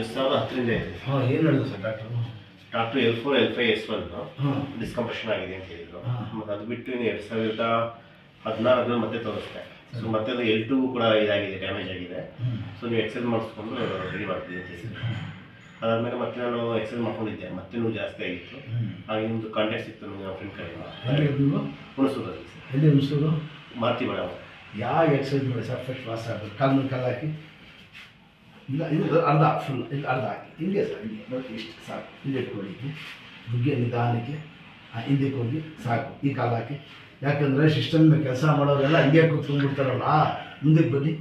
2010 ಇದೆ. ಹಾಂ, ಏನು ಹೇಳಿದ್ರು sir doctor? Doctor L4 L5 S1 ಹಾಂ, ಡಿಸ್ಕಂಪ್ರೆಷನ್ ಆಗಿದೆ ಅಂತ ಹೇಳಿದ್ರು. ಹಾಂ. ಮತ್ತು ಅದು ಬಿಟ್ಟು 2016 ಮತ್ತೆ ತೋರಿಸ್ದೆ. ಸೊ ಮತ್ತೆ ಅದು L2 ಕೂಡ ಇದಾಗಿದೆ, ಡ್ಯಾಮೇಜ್ ಆಗಿದೆ. ಸೊ ನೀವು ಎಕ್ಸೈಸ್ ಮಾಡಿಸ್ಕೊಂಡು ರೆಡಿ ಮಾಡ್ತೀವಿ ಅಂತ ಹೇಳಿದ್ರು. ಅದಾದಮೇಲೆ ಮತ್ತೆ ನಾನು ಎಕ್ಸೈಸ್ ಮಾಡ್ಕೊಂಡಿದ್ದೆ, ಮತ್ತೆ ಜಾಸ್ತಿ ಆಗಿತ್ತು. ಹಾಗೆ ನಿಮ್ಮದು ಕಾಂಟ್ಯಾಕ್ಟ್ ಸಿಕ್ತು ನನ್ನ ಫ್ರೆಂಡ್ ಕಡೆಯಿಂದ. ಎಲ್ಲಿ ನೀವು? ಹುಣಸೂರಲ್ಲಿ ಎಲ್ಲಿ ಹುಣಸೂರು? ಮಾರ್ತಿ ಮೇಡಮ್. ಯಾವ ಎಕ್ಸೈಸ್ ಮಾಡಿ ಸರ್ ಫಸ್ಟ್ ವಾಸ ಆಗೋದು? ಕಾಲು ಮೇಲೆ ಕಾಲು ಹಾಕಿ, ಇಲ್ಲ ಇದು ಅರ್ಧ ಫುಲ್, ಇಲ್ಲಿ ಅರ್ಧ ಹಾಕಿ, ಹಿಂಗೆ ಸರ್, ಹಿಂಗೆ ನೋಡಿ ಇಷ್ಟು ಸಾಕು. ಹಿಂದೆ ಇಟ್ಕೊಳ್ಳಿ, ಬುಗ್ಗೆ ನಿಧಾನಕ್ಕೆ ಹಿಂದಕ್ಕೆ ಹೋಗಿ ಸಾಕು. ಈ ಕಾಲು ಹಾಕಿ, ಯಾಕಂದರೆ ಸಿಸ್ಟಮ್ ಕೆಲಸ ಮಾಡೋರೆಲ್ಲ ಹಿಂಗೆ ಕೂತ್ಕೊಂಡ್ಬಿಡ್ತಾರಲ್ಲ, ಮುಂದಕ್ಕೆ ಬನ್ನಿ,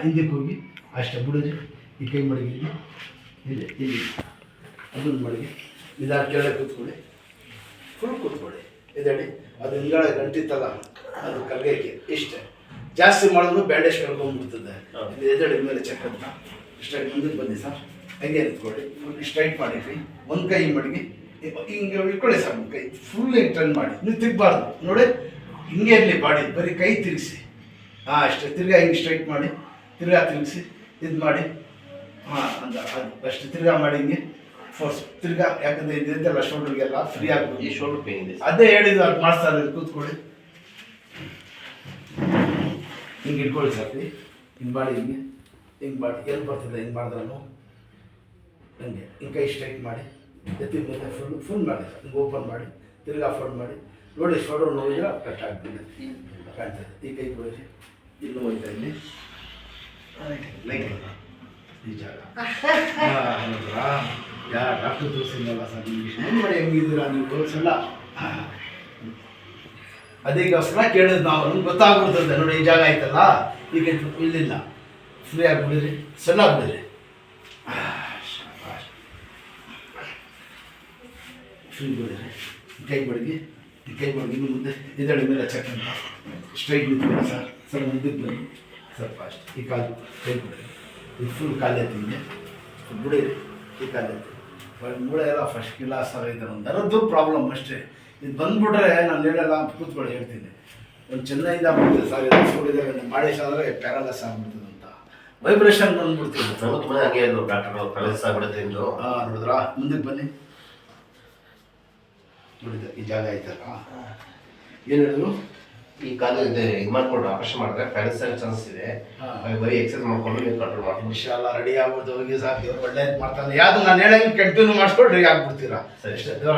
ಹಿಂದಕ್ಕೆ ಹೋಗಿ ಅಷ್ಟೇ ಬಿಡಿದ್ರಿ. ಈ ಕೈ ಮಡಗಿ ಇಲ್ಲಿ ಇಲ್ಲಿ ಅದನ್ನು ಮಡಗಿ ನಿಧಾನ ಕೆಳಗೆ ಕೂತ್ಕೊಳ್ಳಿ, ಫುಲ್ ಕೂತ್ಕೊಳ್ಳಿ. ಇದಡಿ ಅದು ಹಿಂಗಡೆ ಗಂಟಿತ್ತಲ್ಲ, ಅದು ಕಲ್ಗೈಕೆ ಇಷ್ಟೇ. ಜಾಸ್ತಿ ಮಾಡಿದ್ರು ಬ್ಯಾಂಡೇಜ್ ಕಳ್ಕೊಂಡ್ಬಿಡ್ತದೆ. ಇದು ಎದಡಿ ಮೇಲೆ ಚೆಕ್ ಅಂತ ಸ್ಟ್ರೈಟ್ ಮುಂದಕ್ಕೆ ಬನ್ನಿ ಸರ್, ಹಂಗೆ ನಿಂತ್ಕೊಳ್ಳಿ, ಫುಲ್ ಸ್ಟ್ರೈಟ್ ಮಾಡಿರಿ. ಒಂದು ಕೈ ಮಡಗಿ ಹಿಂಗೆ ಇಟ್ಕೊಳ್ಳಿ ಸರ್, ಒಂದು ಕೈ ಫುಲ್ ಹಿಂಗೆ ಟರ್ನ್ ಮಾಡಿ. ನೀವು ತಿರ್ಗಬಾರ್ದು ನೋಡಿ, ಹಿಂಗೆ ಇರಲಿ ಬಾಡಿ, ಬರೀ ಕೈ ತಿರುಗಿಸಿ. ಅಷ್ಟೇ, ತಿರ್ಗಾ ಹಿಂಗೆ ಸ್ಟ್ರೈಟ್ ಮಾಡಿ, ತಿರ್ಗಾ ತಿರುಗಿಸಿ, ಇದು ಮಾಡಿ. ಅದು ಅಷ್ಟು ತಿರ್ಗಾ ಮಾಡಿ, ಹಿಂಗೆ ಫೋರ್ಸ್ ತಿರ್ಗಾ. ಯಾಕಂದರೆ ಇದೆಲ್ಲ ಶೋಲ್ಡರ್ಗೆಲ್ಲ ಫ್ರೀ ಆಗ್ಬೋದು. ಈ ಶೋಲ್ಡರ್ ಪೇನ್ ಇದೆ, ಅದೇ ಹೇಳಿದ್ದು ಅದು ಮಾಡಿಸ್ತಾ ಇರೋದು. ಕೂತ್ಕೊಳ್ಳಿ, ಹಿಂಗೆ ಇಟ್ಕೊಳ್ಳಿ ಸರ್, ಹಿಂಗೆ ಮಾಡಿ, ಹಿಂಗೆ ಮಾಡಿ. ಎಲ್ಲಿ ಬರ್ತದೆ ಹಿಂಗೆ ಮಾಡಿದ್ರೂ ಹಂಗೆ ಹಿಂಗೆ ಕೈ ಸ್ಟ್ರೈಟ್ ಮಾಡಿ, ಎತ್ತಿ ಮೇಲೆ ಫುಲ್ ಮಾಡಿ ಸರ್, ಹಿಂಗೆ ಓಪನ್ ಮಾಡಿ, ತಿರ್ಗಾ ಫೋಲ್ಡ್ ಮಾಡಿ. ನೋಡಿ ಶೋಲ್ಡರ್ ನೋವಿದ್ರೆ ಕಟ್ ಆಗ್ತದೆ, ಕಾಣ್ತದೆ. ಈ ಕೈ ಕೊಡಿ, ಇಲ್ಲಿ ಹೋಯ್ತಾ ಇಲ್ಲಿ ಲೈಟ್ ಈ ಜಾಗ. ನೋಡ್ರಾ, ಯಾರು ಡಾಕ್ಟ್ರು ತೋರಿಸಿಲ್ಲ ಸರ್ ನಿಮಗೆ? ಏನು ಮಾಡಿ ಹೆಂಗಿದ್ದೀರಾ ನೀವು ತೋರಿಸಲ್ಲ? ಅದಕ್ಕೋಸ್ಕರ ಕೇಳಿದ್ ನಾವು, ನಮ್ಗೆ ಗೊತ್ತಾಗ್ಬಿಡ್ತದೆ. ನೋಡಿ ಈ ಜಾಗ ಆಯ್ತಲ್ಲ, ಈಗ ಇಲ್ಲಿಲ್ಲ, ಫ್ರೀ ಆಗಿಬಿಡಿರಿ, ಸಣ್ಣ ಆಗ್ಬಿಡಿರಿ. ಫ್ರೀ ಬಿಡಿರಿ, ಕೈ ಮಡಗಿ, ಈ ಕೈ ಮಡಗಿ ಮುಂದೆ ಇದಳಿ ಮೇಲೆ ಚೆಕ್ ಅಂತ ಸ್ಟ್ರೈಟ್ ನಿಂತ್ಕೊಳ್ಳಿ ಸರ್. ಸರ್ ಮುಂದಕ್ಕೆ ಬನ್ನಿ ಸ್ವಲ್ಪ ಅಷ್ಟು. ಈ ಕಾಲು ಕೈ ಬಿಡಿರಿ, ಇದು ಫುಲ್ ಕಾಲು ಎತ್ತಿಂಗೆ ಬಿಡಿರಿ. ಈ ಕಾಲು ಎತ್ತಿ ಮೂಳೆ ಎಲ್ಲ ಫಸ್ಟ್ ಕ್ಲಾಸ್ ಆಗೈತೆ. ಒಂದು ದರದ್ದು ಪ್ರಾಬ್ಲಮ್ ಅಷ್ಟೇ. ಇದು ಬಂದ್ಬಿಟ್ರೆ ನಾನು ಹೇಳಲ್ಲ, ಕೂತ್ಕೊಳ್ಳಿ ಹೇಳ್ತೀನಿ. ಒಂದು ಚೆನ್ನೈಯಿಂದ ಆಗ್ಬಿಡ್ತದೆ ಸರ್, ಎಲ್ಲ ಫುಲ್ ಮಾಡಿಸ್ ಆದರೆ ಪ್ಯಾರಲೈಸ್ ಆಗ್ಬಿಡ್ತದೆ ಅಂತ, ವೈಬ್ರೇಷನ್ ಬಂದ್ಬಿಡ್ತೀವಿ. ತುಂಬ ಹಂಗೆ ಹೇಳಿದ್ರು ಡಾಕ್ಟರ್, ಪ್ಯಾರಲೈಸ್ ಆಗ್ಬಿಡುತ್ತೆ ಎಂದು. ನೋಡಿದ್ರಾ, ಮುಂದಕ್ಕೆ ಬನ್ನಿ. ನೋಡಿದ ಈ ಜಾಗ ಆಯ್ತಲ್ಲ, ಏನು ಹೇಳಿದ್ರು? ಈ ಕಾಲು ಇದೆ, ಇದು ಮಾಡ್ಕೊಂಡು ಆಪರೇಷನ್ ಮಾಡಿದ್ರೆ ಪ್ಯಾರಲೈಸ್ ಆಗೋ ಚಾನ್ಸ್ ಇದೆ. ಬರೀ ಎಕ್ಸರ್ಸೈಸ್ ಮಾಡ್ಕೊಂಡು ನೀವು ಕಂಟ್ರೋಲ್ ಮಾಡಿ. ಇನ್ಶಾಲ್ಲ ರೆಡಿ ಆಗ್ಬೋದು. ಹೋಗಿ ಸರ್, ದೇವ್ರು ಒಳ್ಳೇದು ಮಾಡ್ತಾನೆ. ಯಾವುದು ನಾನು ಹೇಳಂಗೆ ಕಂಟಿನ್ಯೂ ಮಾಡಿಸ್ಕೊಂಡು ರೆಡಿ ಆಗ್ಬಿಡ್ತೀರಾ. ಸರಿ ದೇವರ